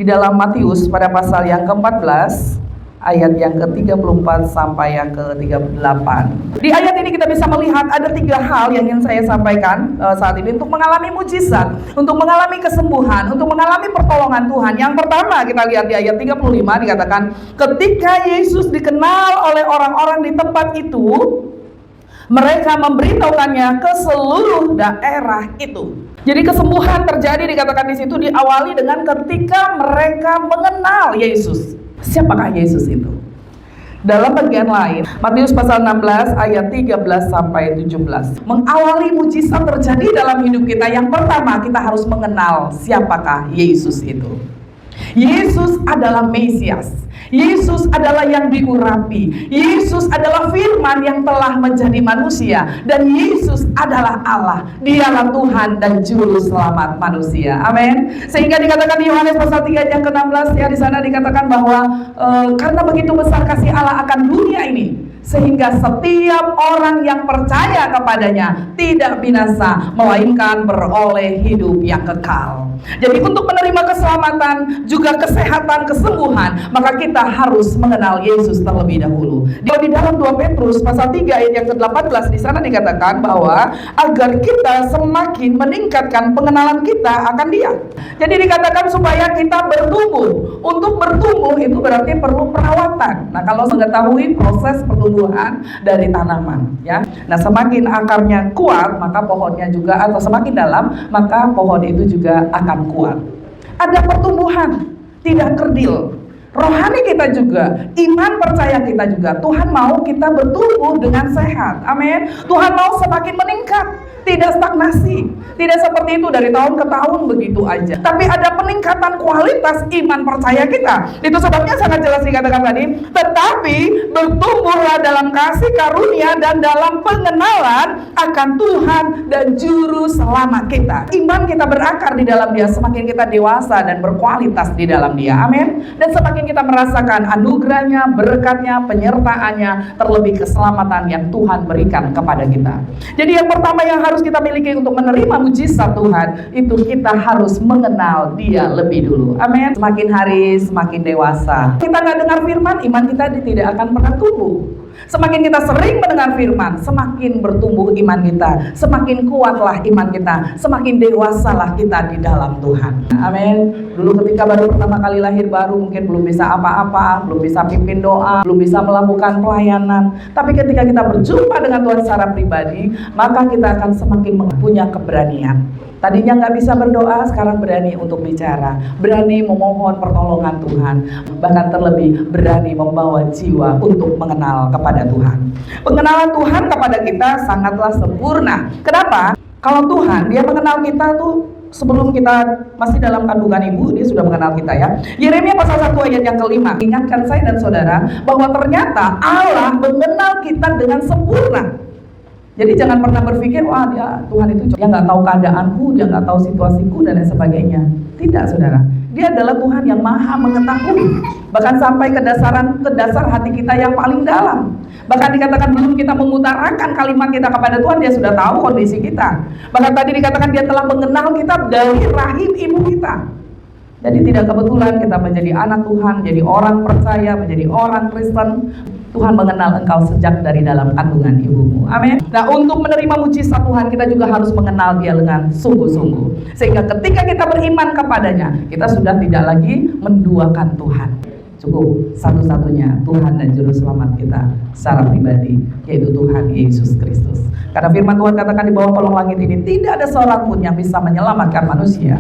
di dalam Matius pada pasal yang ke-14 ayat yang ke-34 sampai yang ke-38. Di ayat ini kita bisa melihat ada 3 hal yang ingin saya sampaikan saat ini untuk mengalami mujizat, untuk mengalami kesembuhan, untuk mengalami pertolongan Tuhan. Yang pertama kita lihat di ayat 35 dikatakan, ketika Yesus dikenal oleh orang-orang di tempat itu, mereka memberitahukannya ke seluruh daerah itu. Jadi kesembuhan terjadi dikatakan di situ diawali dengan ketika mereka mengenal Yesus. Siapakah Yesus itu? Dalam bagian lain, Matius pasal 16 ayat 13 sampai 17. Mengawali mujizat terjadi dalam hidup kita, yang pertama kita harus mengenal siapakah Yesus itu. Yesus adalah Mesias. Yesus adalah yang diurapi. Yesus adalah firman yang telah menjadi manusia. Dan Yesus adalah Allah. Dialah Tuhan dan juru selamat manusia. Amin. Sehingga dikatakan di Yohanes pasal 3 yang ke-16 ya, di sana dikatakan bahwa karena begitu besar kasih Allah akan dunia ini, sehingga setiap orang yang percaya kepadanya tidak binasa, melainkan beroleh hidup yang kekal. Jadi untuk menerima keselamatan, juga kesehatan, kesembuhan, maka kita harus mengenal Yesus terlebih dahulu. Di dalam 2 Petrus pasal 3 ayat yang ke-18 di sana dikatakan bahwa agar kita semakin meningkatkan pengenalan kita akan Dia. Jadi dikatakan supaya kita bertumbuh. Untuk bertumbuh itu berarti perlu perawatan. Nah, kalau mengetahui proses pertumbuhan dari tanaman, ya. Nah, semakin akarnya kuat, maka pohonnya juga, atau semakin dalam, maka pohon itu juga akan kuat. Ada pertumbuhan, tidak kerdil. Rohani kita juga, iman percaya kita juga. Tuhan mau kita bertumbuh dengan sehat. Amin. Tuhan mau semakin meningkat, tidak stagnasi. Tidak seperti itu dari tahun ke tahun begitu aja. Tapi ada peningkatan kualitas iman percaya kita. Itu sebabnya sangat jelas dikatakan tadi, tetapi bertumbuhlah dalam kasih karunia dan dalam pengenalan akan Tuhan dan juru selamat kita. Iman kita berakar di dalam Dia, semakin kita dewasa dan berkualitas di dalam Dia. Amin. Dan semakin kita merasakan anugerahnya, berkatnya, penyertaannya, terlebih keselamatan yang Tuhan berikan kepada kita. Jadi yang pertama yang harus kita miliki untuk menerima mujizat Tuhan, itu kita harus mengenal Dia lebih dulu. Amin. Semakin hari semakin dewasa, kita nggak dengar firman, iman kita tidak akan pernah tumbuh. Semakin kita sering mendengar firman, semakin bertumbuh iman kita, semakin kuatlah iman kita, semakin dewasalah kita di dalam Tuhan. Amin. Dulu ketika baru pertama kali lahir baru, mungkin belum bisa apa-apa, belum bisa pimpin doa, belum bisa melakukan pelayanan. Tapi ketika kita berjumpa dengan Tuhan secara pribadi, maka kita akan semakin punya keberanian. Tadinya nggak bisa berdoa, sekarang berani untuk bicara, berani memohon pertolongan Tuhan, bahkan terlebih berani membawa jiwa untuk mengenal kepada Tuhan. Pengenalan Tuhan kepada kita sangatlah sempurna. Kenapa? Kalau Tuhan, Dia mengenal kita tuh sebelum kita masih dalam kandungan ibu, Dia sudah mengenal kita, ya. Yeremia pasal 1 ayat yang ke-5, ingatkan saya dan saudara bahwa ternyata Allah mengenal kita dengan sempurna. Jadi jangan pernah berpikir, wah Tuhan itu dia nggak tahu keadaanku, Dia nggak tahu situasiku dan lain sebagainya. Tidak, saudara. Dia adalah Tuhan yang maha mengetahui, bahkan sampai ke dasar hati kita yang paling dalam. Bahkan dikatakan belum kita mengutarakan kalimat kita kepada Tuhan, Dia sudah tahu kondisi kita. Bahkan tadi dikatakan Dia telah mengenal kita dari rahim ibu kita. Jadi tidak kebetulan kita menjadi anak Tuhan, menjadi orang percaya, menjadi orang Kristen. Tuhan mengenal engkau sejak dari dalam kandungan ibumu. Amin. Nah, untuk menerima mujizat Tuhan, kita juga harus mengenal Dia dengan sungguh-sungguh. Sehingga ketika kita beriman kepadanya, kita sudah tidak lagi menduakan Tuhan. Cukup satu-satunya Tuhan dan juru selamat kita secara pribadi, yaitu Tuhan Yesus Kristus. Karena firman Tuhan katakan di bawah kolong langit ini tidak ada seorang pun yang bisa menyelamatkan manusia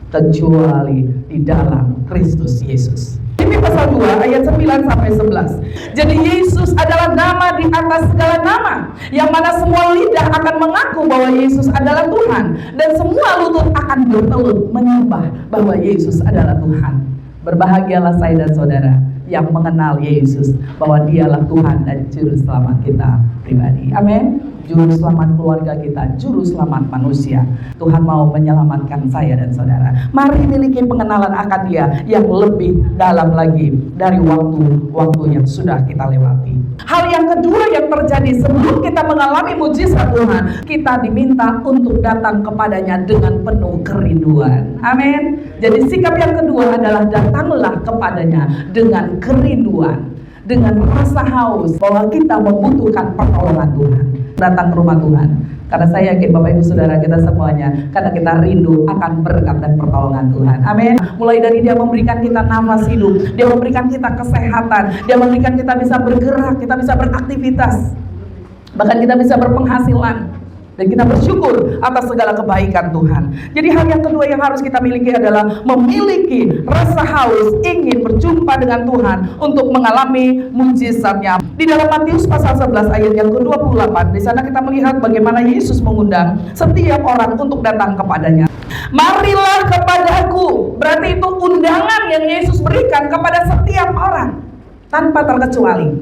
kecuali di dalam Kristus Yesus. Ini pasal 2 ayat 9 sampai 11. Jadi Yesus adalah nama di atas segala nama, yang mana semua lidah akan mengaku bahwa Yesus adalah Tuhan, dan semua lutut akan bertelut menyembah bahwa Yesus adalah Tuhan. Berbahagialah saya dan saudara yang mengenal Yesus, bahwa dialah Tuhan dan Juru Selamat kita pribadi. Amin. Juru selamat keluarga kita, juru selamat manusia. Tuhan mau menyelamatkan saya dan saudara. Mari miliki pengenalan akan Dia yang lebih dalam lagi dari waktu yang sudah kita lewati. Hal yang kedua yang terjadi sebelum kita mengalami mujizat Tuhan, kita diminta untuk datang kepadanya dengan penuh kerinduan. Amin. Jadi sikap yang kedua adalah datanglah kepadanya dengan kerinduan, dengan rasa haus bahwa kita membutuhkan pertolongan Tuhan. Datang ke rumah Tuhan, karena saya yakin Bapak Ibu Saudara kita semuanya, karena kita rindu akan berkat dan pertolongan Tuhan. Amin. Mulai dari Dia memberikan kita nafas hidup, Dia memberikan kita kesehatan, Dia memberikan kita bisa bergerak, kita bisa beraktivitas, bahkan kita bisa berpenghasilan. Dan kita bersyukur atas segala kebaikan Tuhan. Jadi hal yang kedua yang harus kita miliki adalah memiliki rasa haus ingin berjumpa dengan Tuhan untuk mengalami mujizatnya. Di dalam Matius pasal 11 ayat yang ke-28, di sana kita melihat bagaimana Yesus mengundang setiap orang untuk datang kepadanya. Marilah kepadaku, berarti itu undangan yang Yesus berikan kepada setiap orang tanpa terkecuali.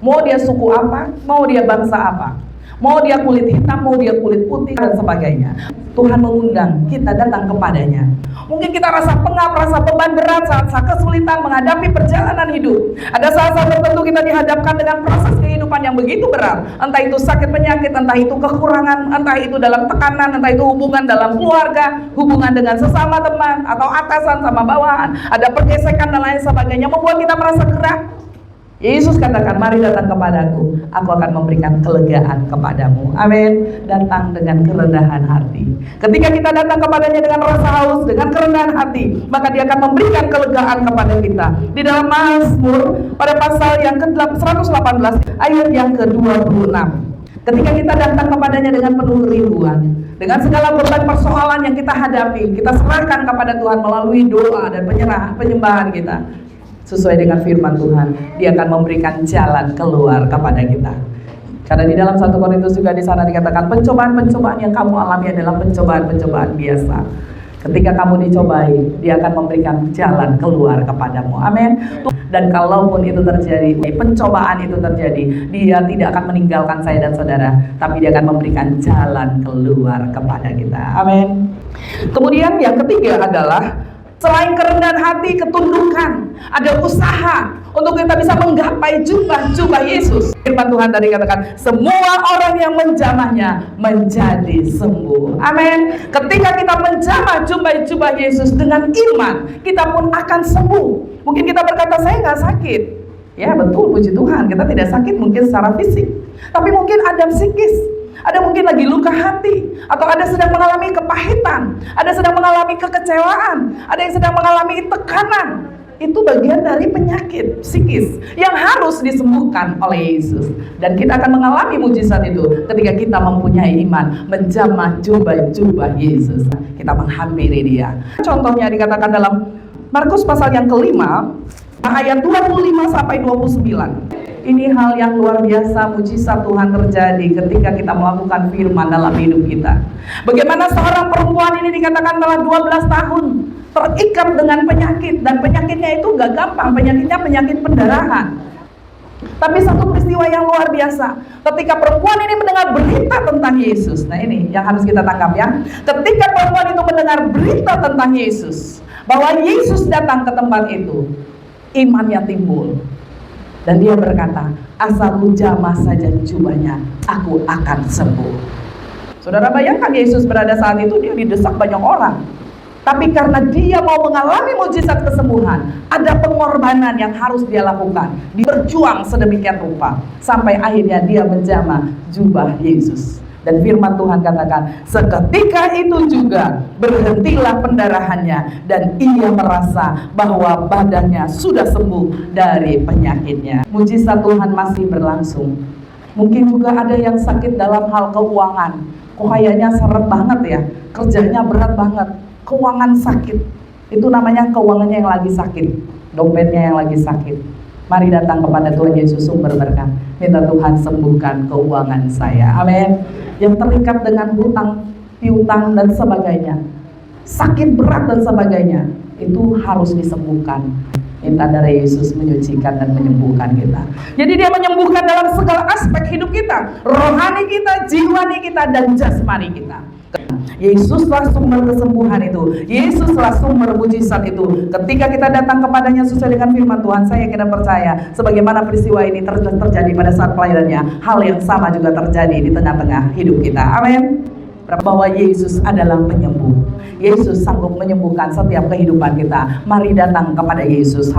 Mau dia suku apa, mau dia bangsa apa, mau dia kulit hitam, mau dia kulit putih, dan sebagainya. Tuhan mengundang kita datang kepadanya. Mungkin kita rasa pengap, rasa beban berat, saat kesulitan menghadapi perjalanan hidup. Ada saat-saat tertentu kita dihadapkan dengan proses kehidupan yang begitu berat. Entah itu sakit penyakit, entah itu kekurangan, entah itu dalam tekanan, entah itu hubungan dalam keluarga, hubungan dengan sesama teman, atau atasan sama bawahan. Ada pergesekan dan lain sebagainya, membuat kita merasa gerak. Yesus katakan, mari datang kepadaku, aku akan memberikan kelegaan kepadamu. Amin. Datang dengan kerendahan hati. Ketika kita datang kepadanya dengan rasa haus, dengan kerendahan hati, maka Dia akan memberikan kelegaan kepada kita. Di dalam Mazmur pada pasal yang ke-118 ayat yang ke-26, ketika kita datang kepadanya dengan penuh kerinduan, dengan segala beban persoalan yang kita hadapi, kita serahkan kepada Tuhan melalui doa dan penyembahan kita. Sesuai dengan firman Tuhan, Dia akan memberikan jalan keluar kepada kita. Karena di dalam 1 Korintus juga di sana dikatakan, pencobaan-pencobaan yang kamu alami adalah pencobaan-pencobaan biasa. Ketika kamu dicobai, Dia akan memberikan jalan keluar kepadamu. Amin. Dan kalaupun itu terjadi, pencobaan itu terjadi, Dia tidak akan meninggalkan saya dan saudara, tapi Dia akan memberikan jalan keluar kepada kita. Amin. Kemudian yang ketiga adalah selain kerendahan hati, ketundukan, ada usaha untuk kita bisa menggapai jubah-jubah Yesus. Firman Tuhan tadi katakan, semua orang yang menjamahnya menjadi sembuh. Amin. Ketika kita menjamah jubah-jubah Yesus dengan iman, kita pun akan sembuh. Mungkin kita berkata, saya nggak sakit. Ya betul, puji Tuhan, kita tidak sakit mungkin secara fisik, tapi mungkin ada psikis. Ada mungkin lagi luka hati, atau ada sedang mengalami kepahitan, ada sedang mengalami kekecewaan, ada yang sedang mengalami tekanan. Itu bagian dari penyakit psikis yang harus disembuhkan oleh Yesus. Dan kita akan mengalami mujizat itu ketika kita mempunyai iman, menjamah jubah-jubah Yesus. Kita menghampiri Dia. Contohnya dikatakan dalam Markus pasal yang ke-5 ayat 25 sampai 29. Ini hal yang luar biasa, mujizat Tuhan terjadi ketika kita melakukan firman dalam hidup kita. Bagaimana seorang perempuan ini dikatakan telah 12 tahun terikat dengan penyakit, dan penyakitnya itu gak gampang, penyakitnya penyakit pendarahan. Tapi satu peristiwa yang luar biasa, ketika perempuan ini mendengar berita tentang Yesus. Nah ini yang harus kita tangkap ya. Ketika perempuan itu mendengar berita tentang Yesus, bahwa Yesus datang ke tempat itu, imannya timbul. Dan dia berkata, asal ku jamah saja jubahnya, aku akan sembuh. Saudara bayangkan, Yesus berada saat itu, dia didesak banyak orang. Tapi karena dia mau mengalami mujizat kesembuhan, ada pengorbanan yang harus dia lakukan. Dia berjuang sedemikian rupa, sampai akhirnya dia menjamah jubah Yesus. Dan firman Tuhan katakan, seketika itu juga berhentilah pendarahannya, dan ia merasa bahwa badannya sudah sembuh dari penyakitnya. Mujizat Tuhan masih berlangsung. Mungkin juga ada yang sakit dalam hal keuangan. Kok kayaknya seret banget ya, kerjanya berat banget, keuangan sakit. Itu namanya keuangannya yang lagi sakit, dompetnya yang lagi sakit. Mari datang kepada Tuhan Yesus sumber berkat. Minta Tuhan sembuhkan keuangan saya. Amin. Yang terikat dengan hutang, piutang dan sebagainya, sakit berat dan sebagainya, itu harus disembuhkan. Minta darah Yesus menyucikan dan menyembuhkan kita. Jadi dia menyembuhkan dalam segala aspek hidup kita, rohani kita, jiwani kita, dan jasmani kita. Yesuslah sumber kesembuhan itu. Yesuslah sumber mujizat itu. Ketika kita datang kepadanya sesuai dengan firman Tuhan, saya yakin dan percaya sebagaimana peristiwa ini terjadi pada saat pelayanannya, hal yang sama juga terjadi di tengah-tengah hidup kita. Amin. Bahwa Yesus adalah penyembuh. Yesus sanggup menyembuhkan setiap kehidupan kita. Mari datang kepada Yesus.